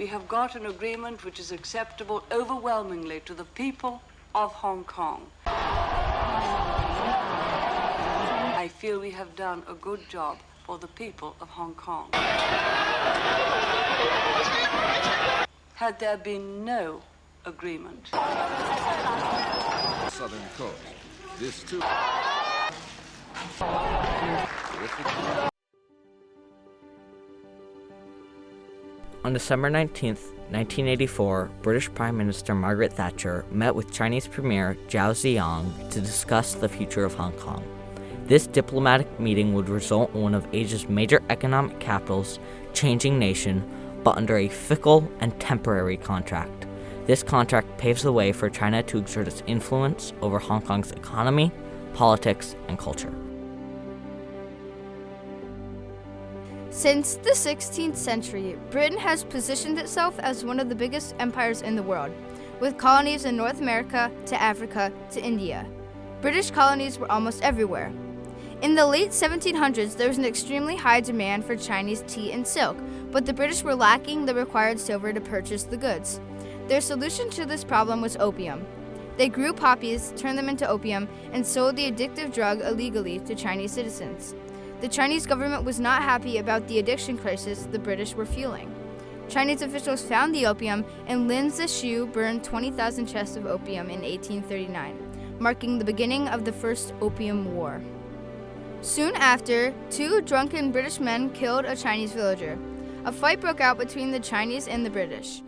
we have got an agreement which is acceptable overwhelmingly to the people of Hong Kong. I feel we have done a good job for the people of Hong Kong. Had there been no agreement, Southern coast. This too. On December 19, 1984, British Prime Minister Margaret Thatcher met with Chinese Premier Zhao Ziyang to discuss the future of Hong Kong. This diplomatic meeting would result in one of Asia's major economic capitals changing nation, but under a fickle and temporary contract. This contract paves the way for China to exert its influence over Hong Kong's economy, politics, and culture. Since the 16th century, Britain has positioned itself as one of the biggest empires in the world, with colonies in North America to Africa to India. British colonies were almost everywhere. In the late 1700s, there was an extremely high demand for Chinese tea and silk, but the British were lacking the required silver to purchase the goods. Their solution to this problem was opium. They grew poppies, turned them into opium, and sold the addictive drug illegally to Chinese citizens. The Chinese government was not happy about the addiction crisis the British were fueling. Chinese officials found the opium, and Lin Zexu burned 20,000 chests of opium in 1839, marking the beginning of the First Opium War. Soon after, two drunken British men killed a Chinese villager. A fight broke out between the Chinese and the British.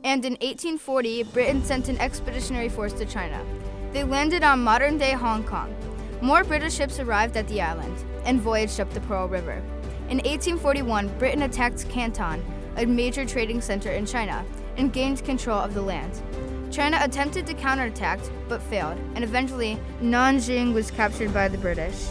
And in 1840, Britain sent an expeditionary force to China. They landed on modern-day Hong Kong. More British ships arrived at the island and voyaged up the Pearl River. In 1841, Britain attacked Canton, a major trading center in China, and gained control of the land. China attempted to counterattack, but failed, and eventually Nanjing was captured by the British.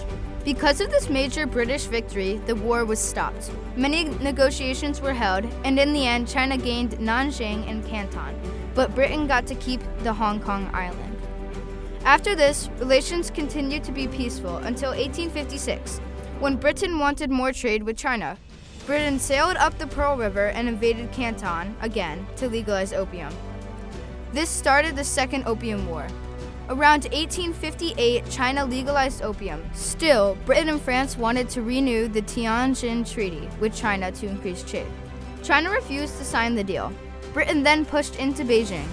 Because of this major British victory, the war was stopped. Many negotiations were held, and in the end, China gained Nanjing and Canton, but Britain got to keep the Hong Kong island. After this, relations continued to be peaceful until 1856, when Britain wanted more trade with China. Britain sailed up the Pearl River and invaded Canton again to legalize opium. This started the Second Opium War. Around 1858, China legalized opium. Still, Britain and France wanted to renew the Tianjin Treaty with China to increase trade. China refused to sign the deal. Britain then pushed into Beijing.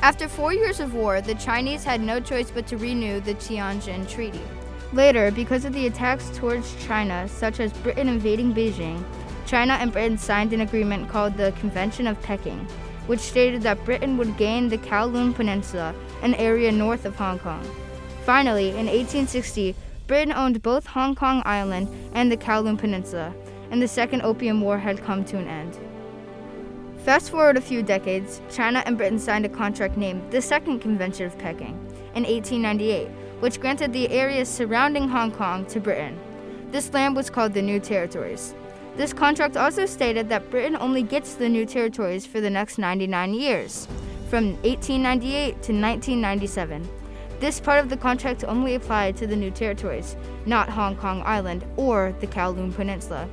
After 4 years of war, the Chinese had no choice but to renew the Tianjin Treaty. Later, because of the attacks towards China, such as Britain invading Beijing, China and Britain signed an agreement called the Convention of Peking, which stated that Britain would gain the Kowloon Peninsula, an area north of Hong Kong. Finally, in 1860, Britain owned both Hong Kong Island and the Kowloon Peninsula, and the Second Opium War had come to an end. Fast forward a few decades, China and Britain signed a contract named the Second Convention of Peking in 1898, which granted the areas surrounding Hong Kong to Britain. This land was called the New Territories. This contract also stated that Britain only gets the new territories for the next 99 years, from 1898 to 1997. This part of the contract only applied to the new territories, not Hong Kong Island or the Kowloon Peninsula.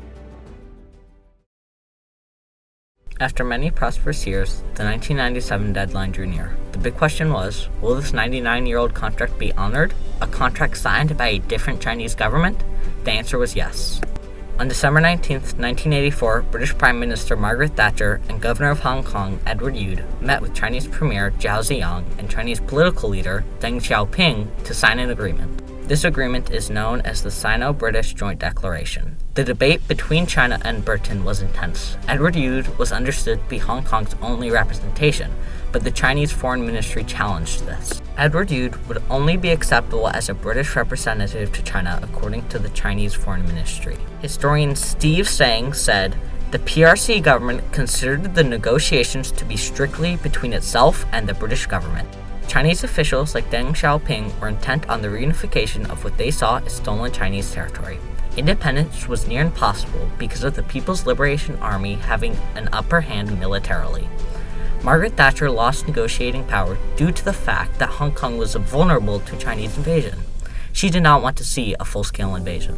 After many prosperous years, the 1997 deadline drew near. The big question was, will this 99-year-old contract be honored? A contract signed by a different Chinese government? The answer was yes. On December 19, 1984, British Prime Minister Margaret Thatcher and Governor of Hong Kong, Edward Youde, met with Chinese Premier Zhao Ziyang and Chinese political leader Deng Xiaoping to sign an agreement. This agreement is known as the Sino-British Joint Declaration. The debate between China and Britain was intense. Edward Youde was understood to be Hong Kong's only representation, but the Chinese Foreign Ministry challenged this. Edward Youde would only be acceptable as a British representative to China according to the Chinese Foreign Ministry. Historian Steve Tsang said, the PRC government considered the negotiations to be strictly between itself and the British government. Chinese officials like Deng Xiaoping were intent on the reunification of what they saw as stolen Chinese territory. Independence was near impossible because of the People's Liberation Army having an upper hand militarily. Margaret Thatcher lost negotiating power due to the fact that Hong Kong was vulnerable to Chinese invasion. She did not want to see a full-scale invasion.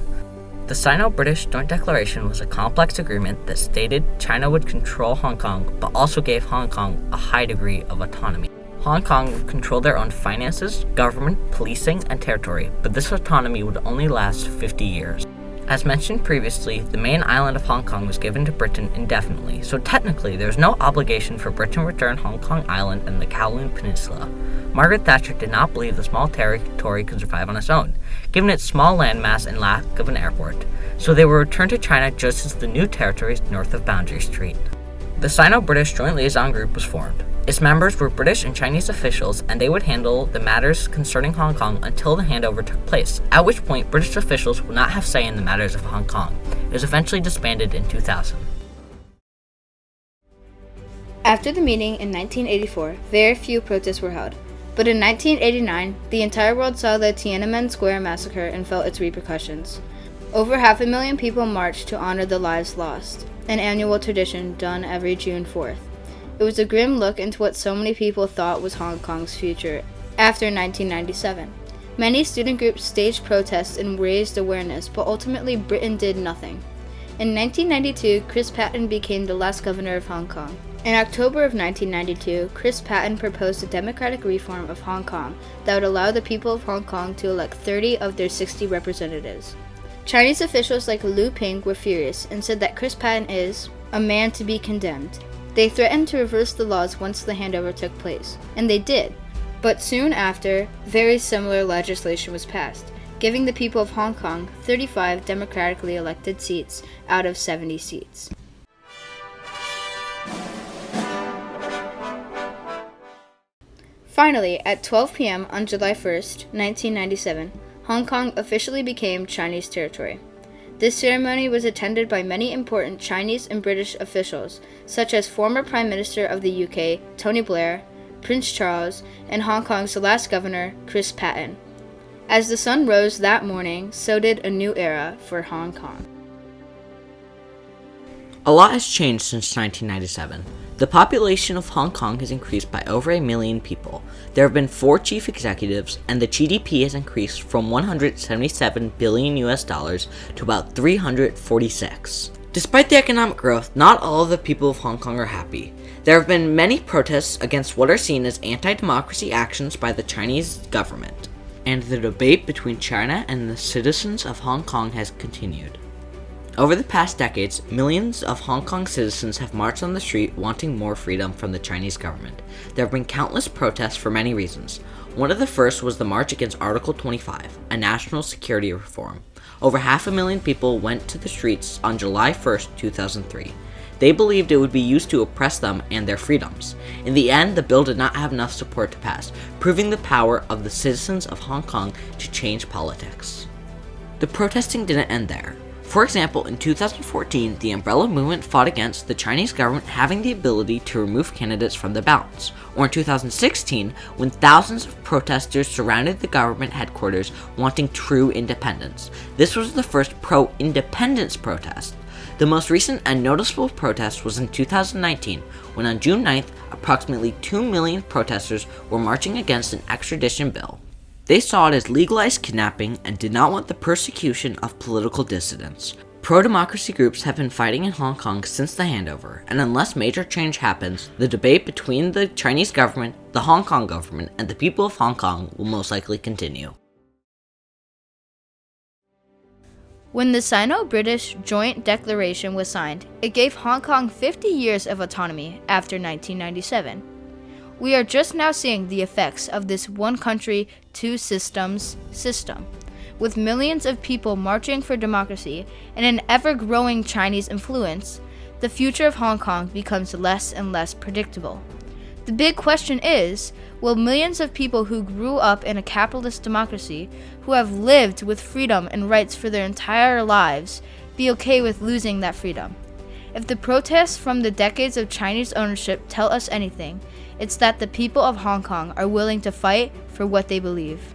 The Sino-British Joint Declaration was a complex agreement that stated China would control Hong Kong, but also gave Hong Kong a high degree of autonomy. Hong Kong would control their own finances, government, policing, and territory, but this autonomy would only last 50 years. As mentioned previously, the main island of Hong Kong was given to Britain indefinitely, so technically there was no obligation for Britain to return Hong Kong Island and the Kowloon Peninsula. Margaret Thatcher did not believe the small territory could survive on its own, given its small landmass and lack of an airport, so they were returned to China just as the new territories north of Boundary Street. The Sino-British Joint Liaison Group was formed. Its members were British and Chinese officials, and they would handle the matters concerning Hong Kong until the handover took place, at which point British officials would not have say in the matters of Hong Kong. It was eventually disbanded in 2000. After the meeting in 1984, very few protests were held. But in 1989, the entire world saw the Tiananmen Square massacre and felt its repercussions. Over 500,000 people marched to honor the lives lost, an annual tradition done every June 4th. It was a grim look into what so many people thought was Hong Kong's future after 1997. Many student groups staged protests and raised awareness, but ultimately Britain did nothing. In 1992, Chris Patten became the last governor of Hong Kong. In October of 1992, Chris Patten proposed a democratic reform of Hong Kong that would allow the people of Hong Kong to elect 30 of their 60 representatives. Chinese officials like Liu Ping were furious and said that Chris Patten is a man to be condemned. They threatened to reverse the laws once the handover took place, and they did. But soon after, very similar legislation was passed, giving the people of Hong Kong 35 democratically elected seats out of 70 seats. Finally, at 12 p.m. on July 1st, 1997, Hong Kong officially became Chinese territory. This ceremony was attended by many important Chinese and British officials, such as former Prime Minister of the UK, Tony Blair, Prince Charles, and Hong Kong's last governor, Chris Patten. As the sun rose that morning, so did a new era for Hong Kong. A lot has changed since 1997. The population of Hong Kong has increased by over 1 million people. There have been 4 chief executives, and the GDP has increased from $177 billion to about 346. Despite the economic growth, not all of the people of Hong Kong are happy. There have been many protests against what are seen as anti-democracy actions by the Chinese government, and the debate between China and the citizens of Hong Kong has continued. Over the past decades, millions of Hong Kong citizens have marched on the street wanting more freedom from the Chinese government. There have been countless protests for many reasons. One of the first was the march against Article 25, a national security reform. Over 500,000 people went to the streets on July 1st, 2003. They believed it would be used to oppress them and their freedoms. In the end, the bill did not have enough support to pass, proving the power of the citizens of Hong Kong to change politics. The protesting didn't end there. For example, in 2014, the Umbrella Movement fought against the Chinese government having the ability to remove candidates from the ballots. Or in 2016, when thousands of protesters surrounded the government headquarters wanting true independence. This was the first pro-independence protest. The most recent and noticeable protest was in 2019, when on June 9th, approximately 2 million protesters were marching against an extradition bill. They saw it as legalized kidnapping and did not want the persecution of political dissidents. Pro-democracy groups have been fighting in Hong Kong since the handover, and unless major change happens, the debate between the Chinese government, the Hong Kong government, and the people of Hong Kong will most likely continue. When the Sino-British Joint Declaration was signed, it gave Hong Kong 50 years of autonomy after 1997. We are just now seeing the effects of this one country, two systems system. With millions of people marching for democracy and an ever-growing Chinese influence, the future of Hong Kong becomes less and less predictable. The big question is, will millions of people who grew up in a capitalist democracy, who have lived with freedom and rights for their entire lives, be okay with losing that freedom? If the protests from the decades of Chinese ownership tell us anything, it's that the people of Hong Kong are willing to fight for what they believe.